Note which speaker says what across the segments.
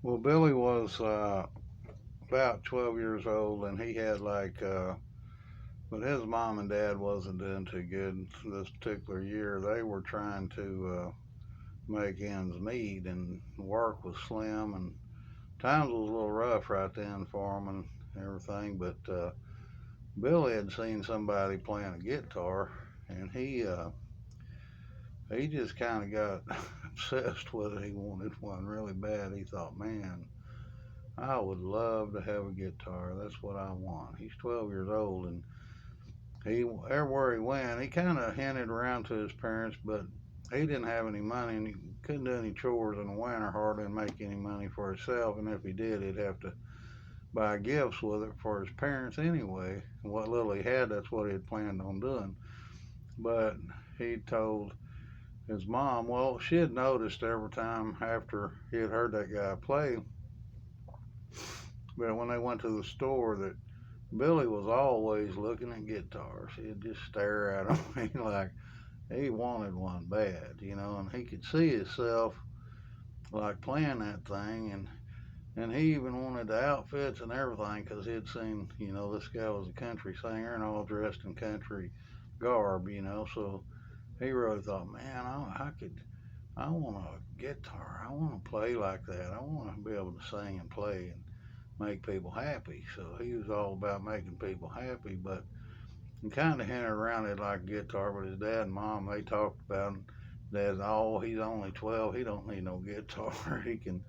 Speaker 1: Well, Billy was about 12 years old, and he had but his mom and dad wasn't doing too good this particular year. They were trying to make ends meet, and work was slim, and times was a little rough right then for him and everything. But Billy had seen somebody playing a guitar, and he just kind of got obsessed with it. He wanted one really bad. He thought, man, I would love to have a guitar. That's what I want. He's 12 years old, and he everywhere he went, he kind of hinted around to his parents, but he didn't have any money, and he couldn't do any chores in the winter hardly and make any money for himself. And if he did, he'd have to buy gifts with it for his parents anyway. And what little he had, that's what he had planned on doing. But he told his mom, well, she had noticed every time after he had heard that guy play, but when they went to the store, that Billy was always looking at guitars. He'd just stare at them. He like he wanted one bad, and he could see himself like playing that thing, and he even wanted the outfits and everything because he'd seen, this guy was a country singer and all dressed in country garb, so he really thought, man, I want a guitar. I want to play like that. I want to be able to sing and play and make people happy. So he was all about making people happy, but he kind of hinted around it like guitar. But his dad and mom, they talked about it. Dad, oh, he's only 12. He don't need no guitar. He can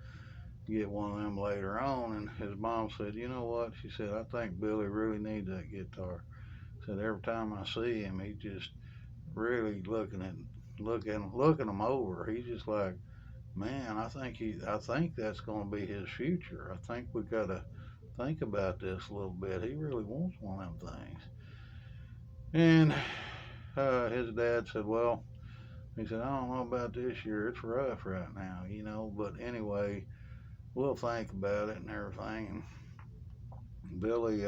Speaker 1: get one of them later on. And his mom said, you know what? She said, I think Billy really needs that guitar. Said every time I see him, he just really looking him over. He's just like, man, I think that's going to be his future. I think we got to think about this a little bit. He really wants one of them things. And his dad said, well, he said, I don't know about this year. It's rough right now. But anyway, we'll think about it and everything. And Billy,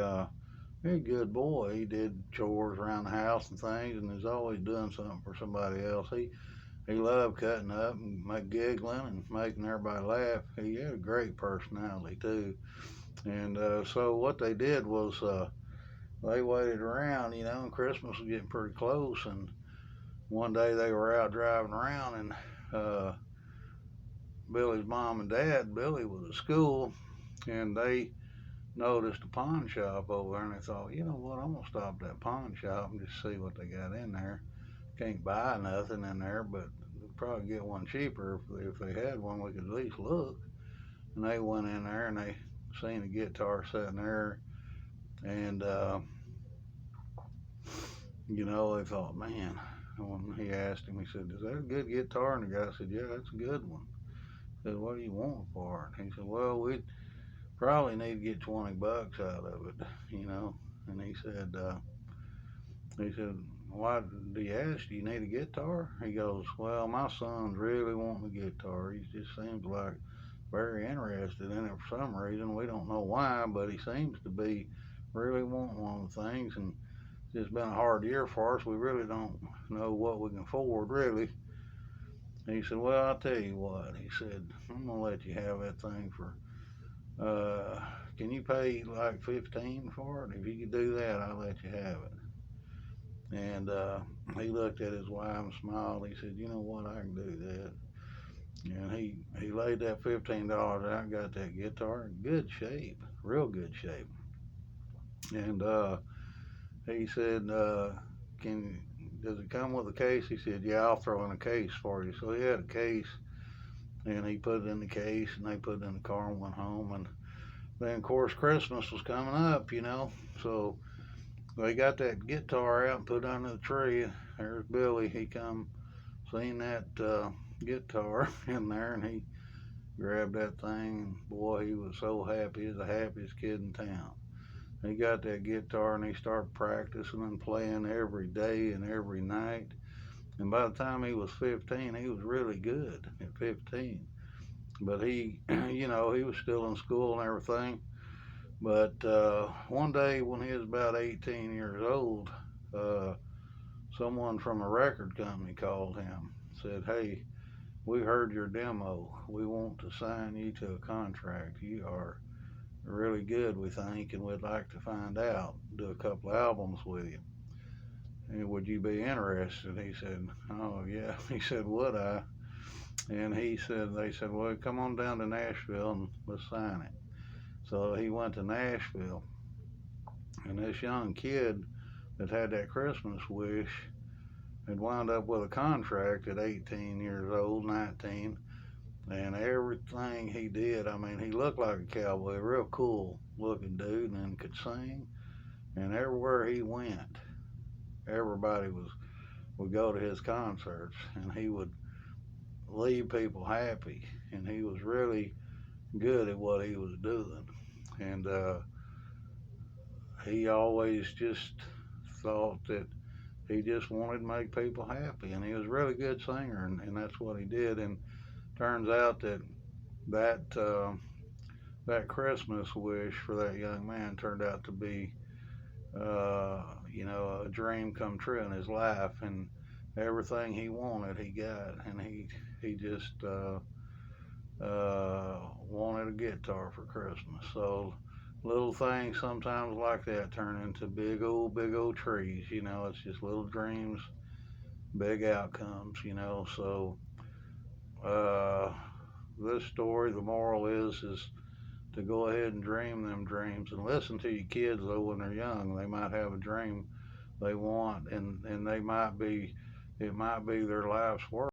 Speaker 1: he's a good boy. He did chores around the house and things, and is always doing something for somebody else. He loved cutting up and giggling and making everybody laugh. He had a great personality too. And so what they did was they waited around, and Christmas was getting pretty close. And one day they were out driving around, and Billy's mom and dad, Billy was at school, and they noticed a pawn shop over there, and they thought, you know what, I'm gonna stop at that pawn shop and just see what they got in there. Can't buy nothing in there, but we'd probably get one cheaper if they had one. We could at least look. And they went in there and they seen a guitar sitting there, and they thought, man. When he asked him, he said, "Is that a good guitar?" And the guy said, "Yeah, that's a good one." He said, "What do you want for it?" He said, "Well, we probably need to get $20 out of it." And he said, "Why do you ask? Do you need a guitar?" He goes, "Well, my son's really wanting a guitar. He just seems like very interested in it for some reason. We don't know why, but he seems to be really wanting one of the things. And it's been a hard year for us. We really don't know what we can afford, really." He said, "Well, I'll tell you what." He said, "I'm gonna let you have that thing for. Can you pay like 15 for it? If you could do that, I'll let you have it." And he looked at his wife and smiled. He said, "You know what? I can do that." And he laid that $15 out and got that guitar in good shape, real good shape. And he said, "Can does it come with a case?" He said, "Yeah, I'll throw in a case for you." So he had a case, and he put it in the case, and they put it in the car and went home. And then, of course, Christmas was coming up. So they got that guitar out and put it under the tree. There's Billy. He come seen that guitar in there, and he grabbed that thing. Boy, he was so happy. He was the happiest kid in town. He got that guitar and he started practicing and playing every day and every night. And by the time he was 15, he was really good at 15. But he was still in school and everything. But one day when he was about 18 years old, uh, someone from a record company called him, said, "Hey, we heard your demo. We want to sign you to a contract. You are really good, we think, and we'd like to find out, do a couple of albums with you. And would you be interested? He said, oh, yeah. He said, would I? And they said, well, come on down to Nashville and let's sign it. So he went to Nashville, and this young kid that had that Christmas wish had wound up with a contract at 18 years old, 19, and everything he did, I mean, he looked like a cowboy, real cool looking dude, and could sing. And everywhere he went, everybody would go to his concerts, and he would leave people happy. And he was really good at what he was doing. And he always just thought that he just wanted to make people happy, and he was a really good singer, and that's what he did. And turns out that that that Christmas wish for that young man turned out to be, a dream come true in his life, and everything he wanted, he got, and he just wanted a guitar for Christmas. So little things sometimes like that turn into big old trees. It's just little dreams, big outcomes. So uh, this story, the moral is to go ahead and dream them dreams, and listen to your kids though when they're young. They might have a dream they want, and they might be, it might be their life's work.